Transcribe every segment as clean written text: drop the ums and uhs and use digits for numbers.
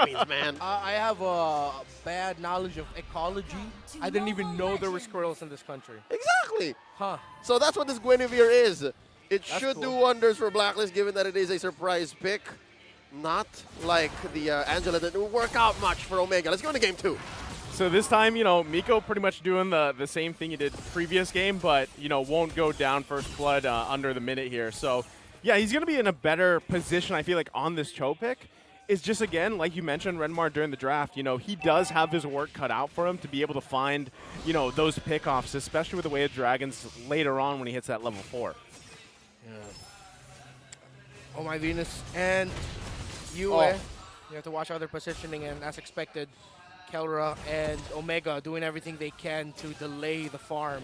Philippines, man. I have a bad knowledge of ecology. I didn't even know there were squirrels in this country. Exactly. Huh. So that's what this Guinevere is. It That's should cool. do wonders for Blacklist, given that it is a surprise pick. Not like the Angela that didn't work out much for Omega. Let's go into game 2. So this time, Miko pretty much doing the same thing he did previous game, but, won't go down first blood under the minute here. So, yeah, he's going to be in a better position, I feel like, on this Cho pick. It's just, again, like you mentioned, Renmar during the draft, he does have his work cut out for him to be able to find, those pickoffs, especially with the way of Dragons later on when he hits that level 4. Yeah. Oh, my Venus. And you, Oh. you have to watch how they're positioning, and as expected, Kelra and Omega doing everything they can to delay the farm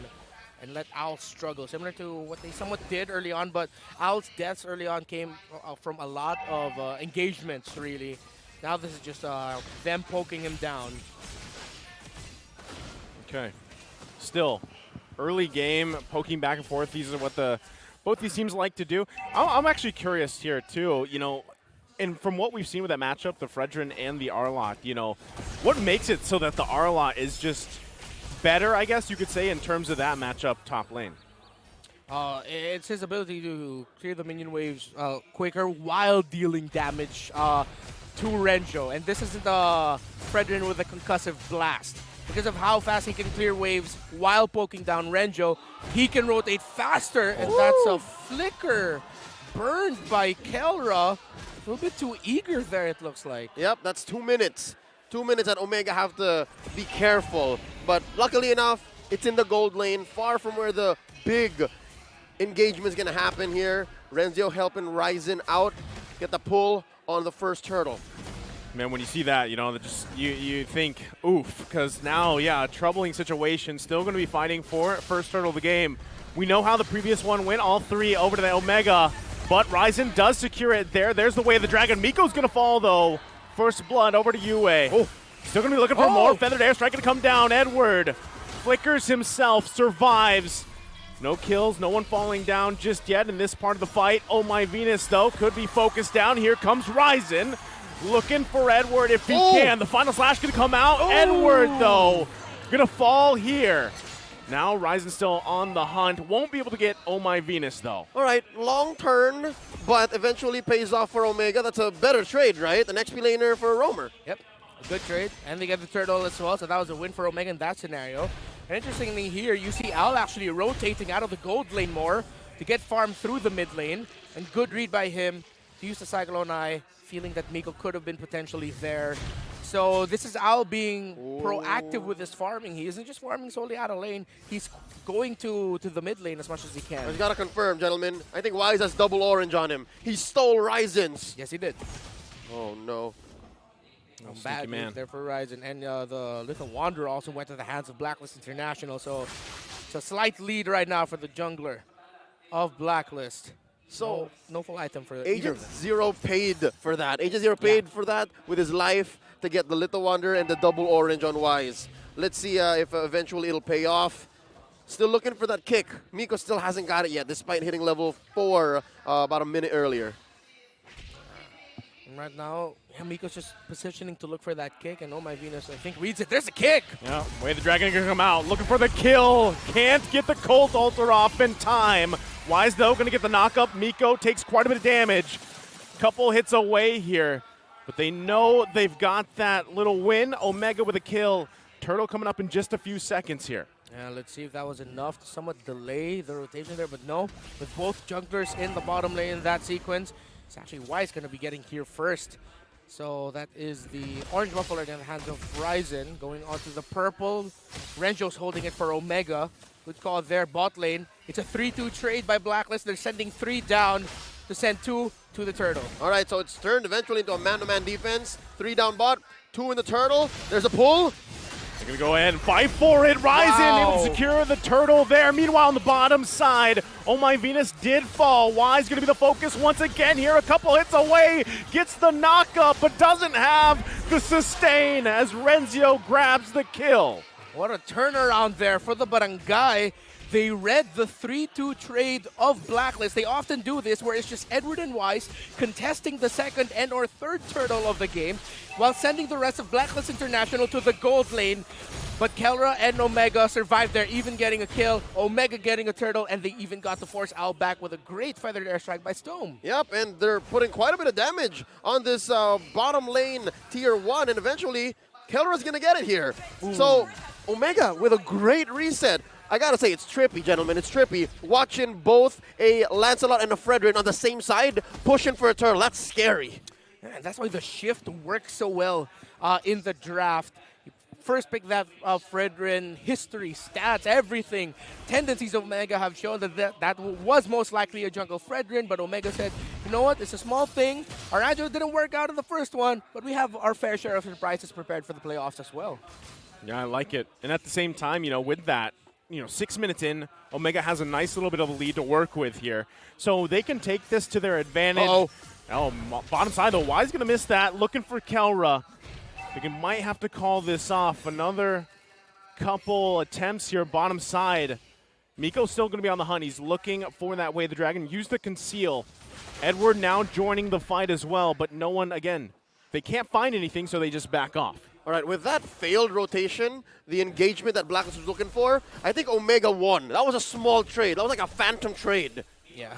and let Owl struggle, similar to what they somewhat did early on, but Owl's deaths early on came from a lot of engagements, really. Now this is just them poking him down. Okay. Still, early game, poking back and forth. These are what both these teams like to do. I'm actually curious here, too, and from what we've seen with that matchup, the Fredrin and the Arlot, what makes it so that the Arlot is just better, I guess you could say, in terms of that matchup top lane? It's his ability to clear the minion waves quicker while dealing damage to Renjo. And this isn't Fredrin with a concussive blast. Because of how fast he can clear waves while poking down Renjo, he can rotate faster, and that's a flicker burned by Kelra. A little bit too eager there, it looks like. Yep, that's 2 minutes. 2 minutes that Omega have to be careful. But luckily enough, it's in the gold lane, far from where the big engagement is going to happen here. Renzo helping Ryzen out, get the pull on the first turtle. Man, when you see that, you think, oof, because now, yeah, a troubling situation. Still going to be fighting for first turtle of the game. We know how the previous one went, all 3 over to the Omega. But Ryzen does secure it there. There's the way of the dragon. Miko's going to fall, though. First blood over to Yue. Oh, still going to be looking for more. Feathered airstrike going to come down. Edward flickers himself, survives. No kills, no one falling down just yet in this part of the fight. Oh, my Venus, though, could be focused down. Here comes Ryzen. Looking for Edward if he can. The final slash going to come out. Edward, though, going to fall here. Now Ryzen still on the hunt. Won't be able to get Oh My Venus, though. All right, long turn, but eventually pays off for Omega. That's a better trade, right? An XP laner for a roamer. Yep, a good trade. And they get the turtle as well, so that was a win for Omega in that scenario. And interestingly here, you see Owl actually rotating out of the gold lane more to get farm through the mid lane. And good read by him to use the Cyclone Eye, feeling that Miko could have been potentially there. So this is Owl being proactive with his farming. He isn't just farming solely out of lane. He's going to the mid lane as much as he can. I just got to confirm, gentlemen. I think Wise has double orange on him. He stole Ryzen's. Yes, he did. Oh, no. Bad move there for Ryzen. And the Little Wanderer also went to the hands of Blacklist International. So it's a slight lead right now for the jungler of Blacklist. So no full item for Agent Zero paid for that. Agent Zero paid for that with his life to get the Little Wanderer and the double orange on Wise. Let's see if eventually it'll pay off. Still looking for that kick. Miko still hasn't got it yet, despite hitting level 4 about a minute earlier. And right now, Miko's just positioning to look for that kick, and Oh My Venus, I think, reads it. There's a kick! Yeah, way the dragon gonna come out. Looking for the kill. Can't get the Colt Altar off in time. Wise, though, gonna get the knock-up. Miko takes quite a bit of damage. Couple hits away here. But they know they've got that little win. Omega with a kill. Turtle coming up in just a few seconds here. Yeah, let's see if that was enough to somewhat delay the rotation there. But no, with both junglers in the bottom lane in that sequence, it's actually Wise going to be getting here first. So that is the orange muffler in the hands of Ryzen. Going on to the purple. Renjo's holding it for Omega. Good call there, bot lane. It's a 3-2 trade by Blacklist. They're sending 3 down to send 2 to the turtle. All right, so it's turned eventually into a man-to-man defense. 3 down bot, 2 in the turtle. There's a pull. They're going to go ahead and fight for it. Ryzen able to secure the turtle there. Meanwhile, on the bottom side, Oh My Venus did fall. Wise going to be the focus once again here. A couple hits away. Gets the knock-up, but doesn't have the sustain as Renzo grabs the kill. What a turnaround there for the Barangay. they read the 3-2 trade of Blacklist. They often do this where it's just Edward and Wise contesting the second and or third turtle of the game while sending the rest of Blacklist International to the gold lane. But Kelra and Omega survived there, even getting a kill, Omega getting a turtle, and they even got to force Al back with a great feathered airstrike by Stone. Yep, and they're putting quite a bit of damage on this bottom lane tier 1, and eventually Kelra's going to get it here. So Omega with a great reset. I gotta say, it's trippy, gentlemen. It's trippy. Watching both a Lancelot and a Fredrin on the same side pushing for a turtle. That's scary. And that's why the shift works so well in the draft. First pick that Fredrin, history, stats, everything. Tendencies of Omega have shown that was most likely a jungle Fredrin, but Omega said, you know what, it's a small thing. Our Angelo didn't work out in the first one, but we have our fair share of surprises prepared for the playoffs as well. Yeah, I like it. And at the same time, with that, 6 minutes in, Omega has a nice little bit of a lead to work with here. So they can take this to their advantage. Oh, bottom side though, Wise going to miss that. Looking for Kelra. They might have to call this off. Another couple attempts here, bottom side. Miko's still going to be on the hunt. He's looking for that way. The Dragon used the conceal. Edward now joining the fight as well, but no one, again, they can't find anything, so they just back off. All right, with that failed rotation, the engagement that Blacklist was looking for, I think Omega won. That was a small trade. That was like a phantom trade. Yeah.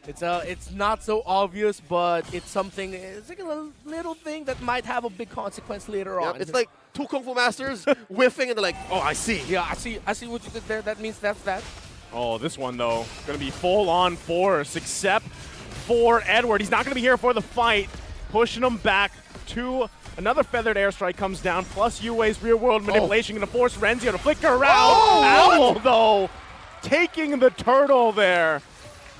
It's not so obvious, but it's something, it's like a little thing that might have a big consequence later on. It's like two Kung Fu Masters whiffing and they're like, oh, I see. Yeah, I see what you did there. That means that's that. Oh, this one, though, going to be full-on force, except for Edward. He's not going to be here for the fight. Pushing him back to another feathered airstrike comes down, plus Yue's real-world manipulation going to force Renzio to flicker around. Owl, though, taking the turtle there.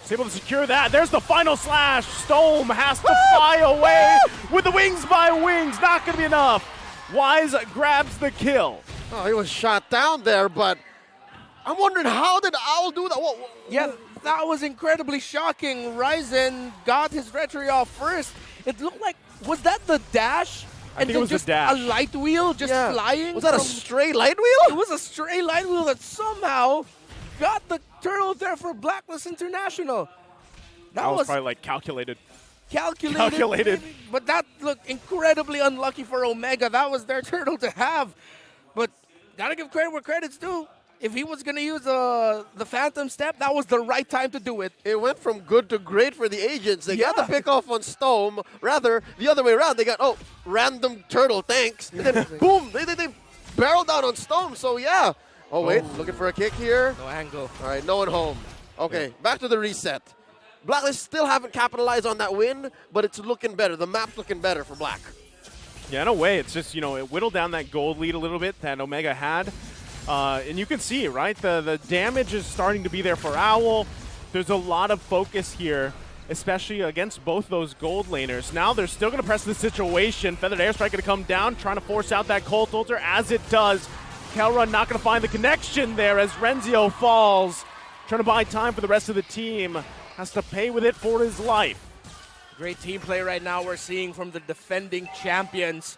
He's able to secure that. There's the final slash. Stone has to fly away with the wings by wings. Not going to be enough. Wise grabs the kill. Oh, he was shot down there, but I'm wondering, how did Owl do that? Whoa. Yeah, that was incredibly shocking. Ryzen got his retry off first. It looked like, was that the dash? I think it was just the dash. A light wheel just flying? Was that a stray light wheel? It was a stray light wheel that somehow got the turtle there for Blacklist International. That was probably like calculated. Calculated. But that looked incredibly unlucky for Omega. That was their turtle to have. But gotta give credit where credit's due. If he was going to use the Phantom Step, that was the right time to do it. It went from good to great for the agents. They got the pick off on Stone. Rather, the other way around. They got, random turtle, thanks. And then, boom, they barreled down on Stone. So, yeah. Oh, wait, looking for a kick here. No angle. All right, no one home. Okay, back to the reset. Blacklist still haven't capitalized on that win, but it's looking better. The map's looking better for Black. Yeah, in a way, it's just, it whittled down that gold lead a little bit that Omega had. And you can see, right, the damage is starting to be there for Owl. There's a lot of focus here, especially against both those gold laners. Now they're still going to press the situation. Feathered Airstrike going to come down, trying to force out that Cold Ultra as it does. Kelra not going to find the connection there as Renzio falls. Trying to buy time for the rest of the team. Has to pay with it for his life. Great team play right now we're seeing from the defending champions.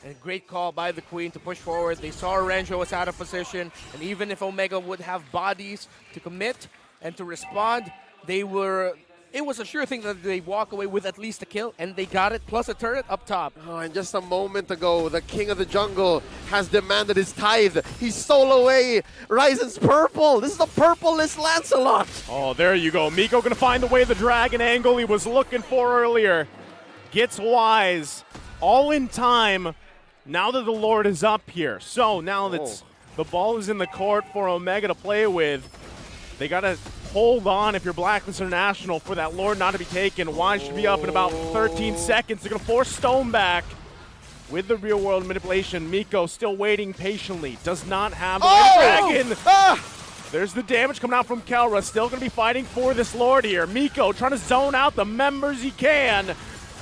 And great call by the Queen to push forward. They saw Ranjo was out of position, and even if Omega would have bodies to commit and to respond, it was a sure thing that they walk away with at least a kill, and they got it, plus a turret up top. Oh, and just a moment ago, the King of the Jungle has demanded his tithe. He stole away Ryzen's purple. This is the purple-less Lancelot. Oh, there you go. Miko going to find the way the dragon angle he was looking for earlier. Gets Wise all in time. Now that the Lord is up here. So now that the ball is in the court for Omega to play with, they got to hold on if you're Blacklist International for that Lord not to be taken. Wise should be up in about 13 seconds. They're going to force Stone back with the real world manipulation. Miko still waiting patiently. Does not have the dragon. There's the damage coming out from Kelra. Still going to be fighting for this Lord here. Miko trying to zone out the members he can.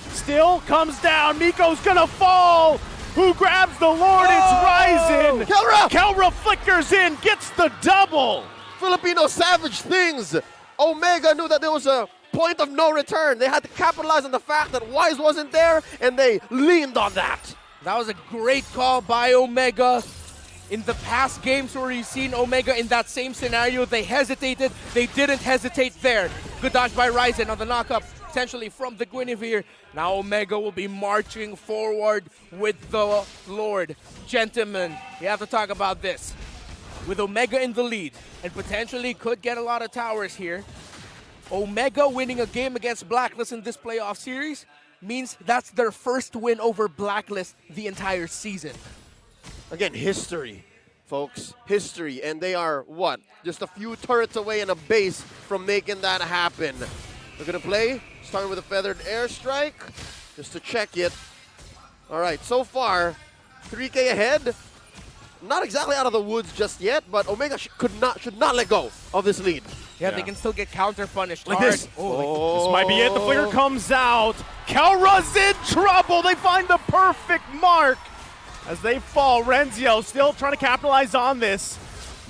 Still comes down. Miko's going to fall. Who grabs the Lord? It's Ryzen. Kelra flickers in, gets the double. Filipino savage things. Omega knew that there was a point of no return. They had to capitalize on the fact that Wise wasn't there, and they leaned on that. That was a great call by Omega. In the past games where you've seen Omega in that same scenario, they hesitated. They didn't hesitate there. Good dodge by Ryzen on the knockup, potentially from the Guinevere. Now Omega will be marching forward with the Lord. Gentlemen, we have to talk about this. With Omega in the lead, and potentially could get a lot of towers here, Omega winning a game against Blacklist in this playoff series means that's their first win over Blacklist the entire season. Again, history, folks. History. And they are, what? Just a few turrets away and a base from making that happen. They're going to play, starting with a feathered airstrike, just to check it. All right, so far, 3K ahead. Not exactly out of the woods just yet, but Omega should not let go of this lead. Yeah, they can still get counter-punished like hard. this. This might be it. The flicker comes out. Kelra's in trouble. They find the perfect mark as they fall. Renzio still trying to capitalize on this.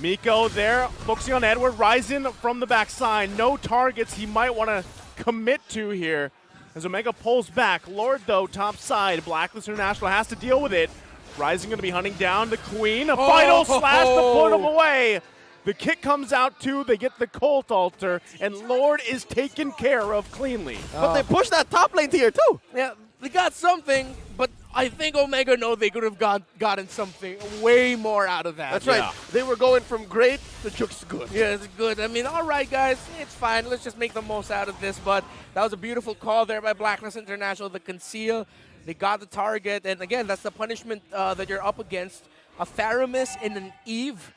Miko there, focusing on Edward. Ryzen from the backside. No targets he might want to commit to here as Omega pulls back. Lord, though, top side. Blacklist International has to deal with it. Ryzen going to be hunting down the Queen. A final slash to put him away. The kick comes out too. They get the Colt Altar, and Lord is taken care of cleanly. But they pushed that top lane tier too. Yeah, they got something, but I think Omega know they could have gotten something way more out of that. That's right. They were going from great to just good. Yeah, it's good. I mean, all right, guys, it's fine. Let's just make the most out of this. But that was a beautiful call there by Blacklist International. The conceal, they got the target. And again, that's the punishment that you're up against. A Theramis and an Eve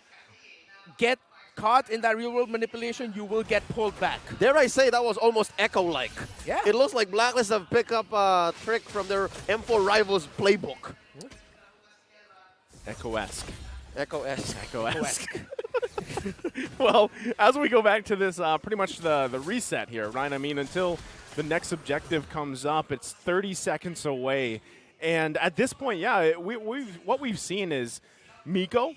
get caught in that real-world manipulation, you will get pulled back. Dare I say that was almost Echo-like. Yeah. It looks like Blacklist have picked up a trick from their M4 rivals playbook. Echo-esque. Echo-esque. Echo-esque. Well, as we go back to this, pretty much the reset here, right? I mean, until the next objective comes up, it's 30 seconds away. And at this point, yeah, what we've seen is Miko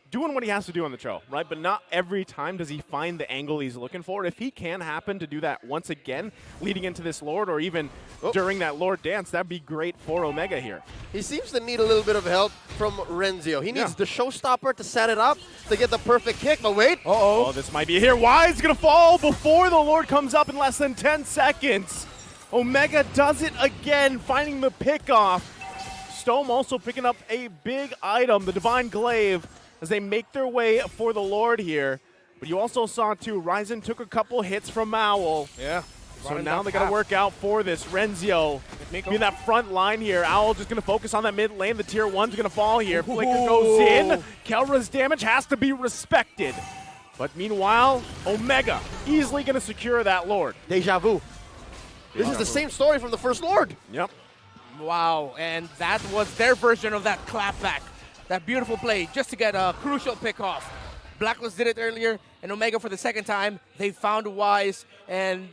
doing what he has to do on the show, right? But not every time does he find the angle he's looking for. If he can happen to do that once again, leading into this Lord or even during that Lord dance, that'd be great for Omega here. He seems to need a little bit of help from Renzio. He needs the showstopper to set it up to get the perfect kick, but wait. Oh, this might be it here. Why is going to fall before the Lord comes up in less than 10 seconds? Omega does it again, finding the pick-off. Stome also picking up a big item, the Divine Glaive, as they make their way for the Lord here. But you also saw, too, Ryzen took a couple hits from Owl. Yeah. So now they got to work out for this. Renzio in that front line here. Owl just going to focus on that mid lane. The tier 1's going to fall here. Flicker goes in. Kelra's damage has to be respected. But meanwhile, Omega easily going to secure that Lord. Deja vu. This is the same story from the first Lord. Yep. Wow, and that was their version of that clapback. That beautiful play just to get a crucial pick off. Blacklist did it earlier, and Omega for the second time. They found Wise, and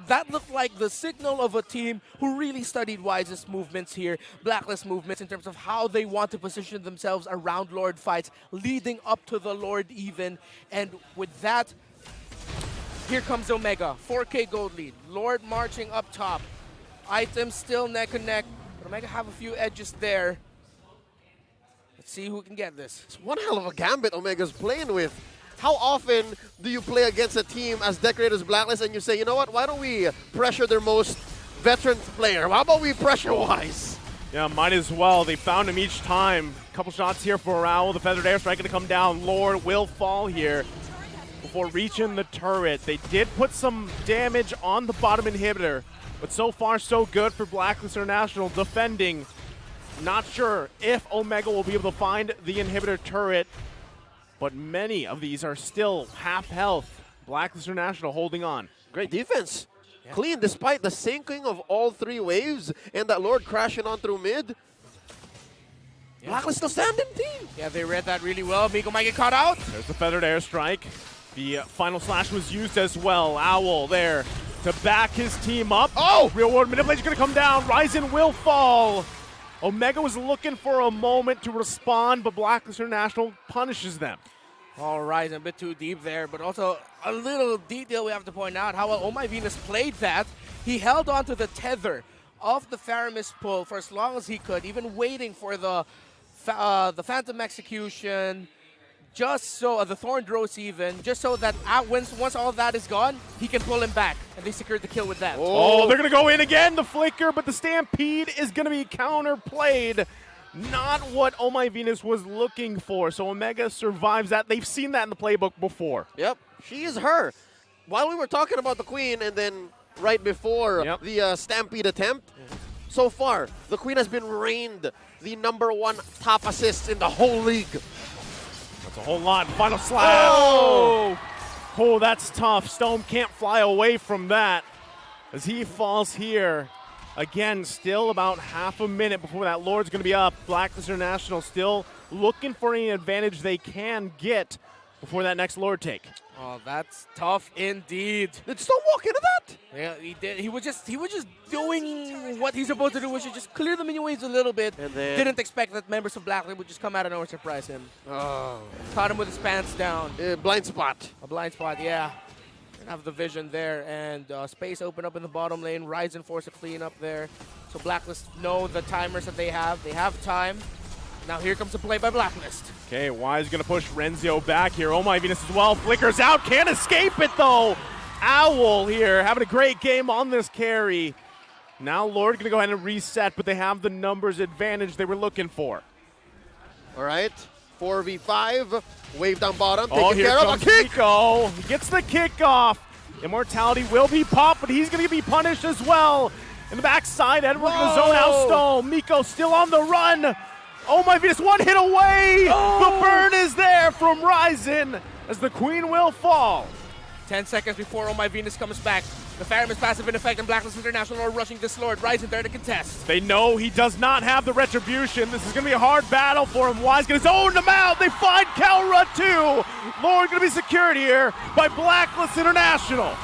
that looked like the signal of a team who really studied Wise's movements here, Blacklist movements in terms of how they want to position themselves around Lord fights, leading up to the Lord even. And with that, here comes Omega, 4K gold lead. Lord marching up top. Items still neck and neck, but Omega have a few edges there. Let's see who can get this. It's one hell of a gambit Omega's playing with. How often do you play against a team as decorated as Blacklist and you say, you know what, why don't we pressure their most veteran player? How about we pressure Wise? Yeah, might as well. They found him each time. Couple shots here for Owl. The feathered airstrike going to come down. Lord will fall here before reaching the turret. They did put some damage on the bottom inhibitor, but so far so good for Blacklist International defending. Not sure if Omega will be able to find the inhibitor turret, but many of these are still half health. Blacklist International holding on. Great defense. Yeah. Clean despite the sinking of all three waves and that Lord crashing on through mid. Yeah. Blacklist still standing, team. Yeah, they read that really well. Miko might get caught out. There's the feathered airstrike. The final slash was used as well. Owl there to back his team up. Oh! Real world manipulation going to come down. Ryzen will fall. Omega was looking for a moment to respond, but Blacklist International punishes them. All right, a bit too deep there, but also a little detail we have to point out how well Oh My Venus played that. He held onto the tether of the Theramis pull for as long as he could, even waiting for the the Phantom Execution, just so the Thorn Rose even, just so that once all that is gone, he can pull him back, and they secured the kill with that. Oh, they're going to go in again, the flicker, but the Stampede is going to be counterplayed. Not what Oh My Venus was looking for, so Omega survives that. They've seen that in the playbook before. Yep, she is her. While we were talking about the Queen, and then right before the Stampede attempt, so far, the Queen has been reigned the #1 top assist in the whole league. That's a whole lot. Final slash. Oh, that's tough. Stone can't fly away from that as he falls here. Again, still about half a minute before that Lord's going to be up. Blacklist International still looking for any advantage they can get before that next Lord take. Oh, that's tough indeed. Did Stone walk into that? Yeah, he did. He was just doing what he's supposed to do, which is just clear the minion waves a little bit. And then didn't expect that members of Blacklist would just come out of nowhere and surprise him. Oh. Caught him with his pants down. Blind spot. A blind spot, yeah. Didn't have the vision there, and space open up in the bottom lane. Ryzen force a clean up there. So Blacklist know the timers that they have. They have time. Now here comes the play by Blacklist. Okay, Wise going to push Renzio back here. Oh My Venus as well. Flickers out. Can't escape it, though. Owl here having a great game on this carry. Now Lord going to go ahead and reset, but they have the numbers advantage they were looking for. All right, 4v5. Wave down bottom. Oh, Taking here care of a comes kick. Miko. He gets the kickoff. Immortality will be popped, but he's going to be punished as well. In the backside, Edward going to zone out Stone. Miko still on the run. Oh My Venus, one hit away. The burn is there from Ryzen as the Queen will fall. 10 seconds before Oh My Venus comes back. The Phantom is passive in effect, and Blacklist International are rushing this Lord. Ryzen there to contest. They know he does not have the retribution. This is going to be a hard battle for him. Wise going to zone him out. They find Kelra too. Lord going to be secured here by Blacklist International.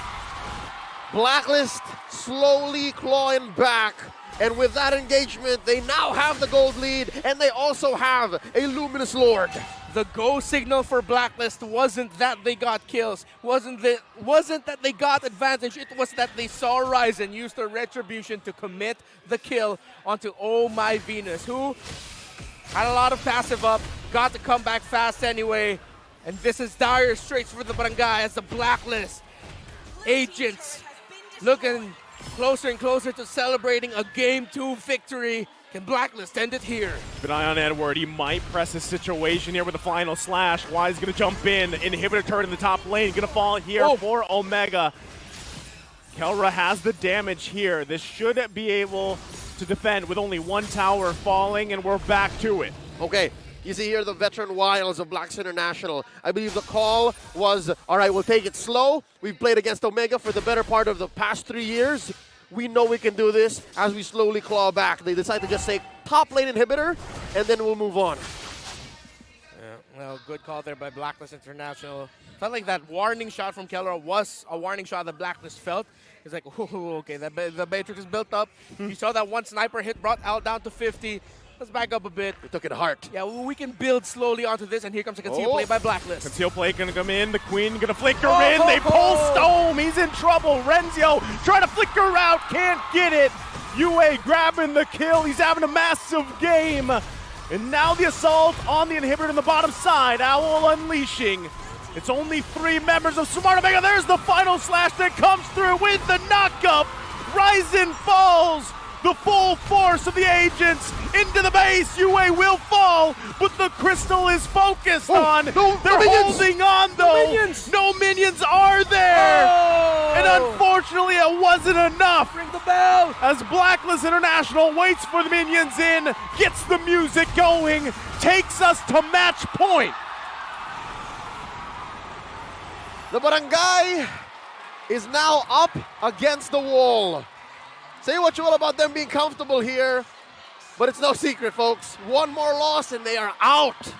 Blacklist slowly clawing back. And with that engagement, they now have the gold lead, and they also have a Luminous Lord. The go signal for Blacklist wasn't that they got kills, wasn't that they got advantage, it was that they saw Ryzen use the retribution to commit the kill onto Oh My Venus, who had a lot of passive up, got to come back fast anyway, and this is dire straits for the Barangay as the Blacklist agents looking closer and closer to celebrating a Game 2 victory. Can Blacklist end it here? Keep an eye on Edward. He might press his situation here with the final slash. Wise going to jump in. Inhibitor turret in the top lane. Going to fall here for Omega. Kelra has the damage here. This should be able to defend with only one tower falling, and we're back to it. Okay, you see here the veteran wiles of Blacklist International. I believe the call was, all right, we'll take it slow. We've played against Omega for the better part of the past 3 years. We know we can do this as we slowly claw back. They decide to just say top lane inhibitor, and then we'll move on. Yeah, well, good call there by Blacklist International. Felt like that warning shot from Kelra was a warning shot that Blacklist felt. It's like, oh, okay, the Matrix is built up. You saw that one sniper hit, brought Al down to 50. Let's back up a bit. We took it hard. Yeah, we can build slowly onto this, and here comes a conceal play by Blacklist. Conceal play gonna come in. The Queen gonna flicker in. They pull Stone. He's in trouble. Renzio trying to flicker out. Can't get it. UA grabbing the kill. He's having a massive game. And now the assault on the inhibitor in the bottom side. Owl unleashing. It's only 3 members of Smart Omega. There's the final slash that comes through with the knockup. Ryzen falls. The full force of the agents into the base. UA will fall, but the crystal is focused on. No, they're holding on though. No minions are there. And unfortunately, it wasn't enough. Ring the bell. As Blacklist International waits for the minions in, gets the music going, takes us to match point. The Barangay is now up against the wall. Say what you will about them being comfortable here, but it's no secret, folks. One more loss and they are out.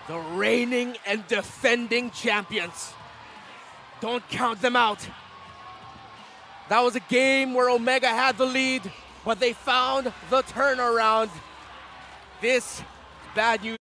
The reigning and defending champions. Don't count them out. That was a game where Omega had the lead, but they found the turnaround. This bad news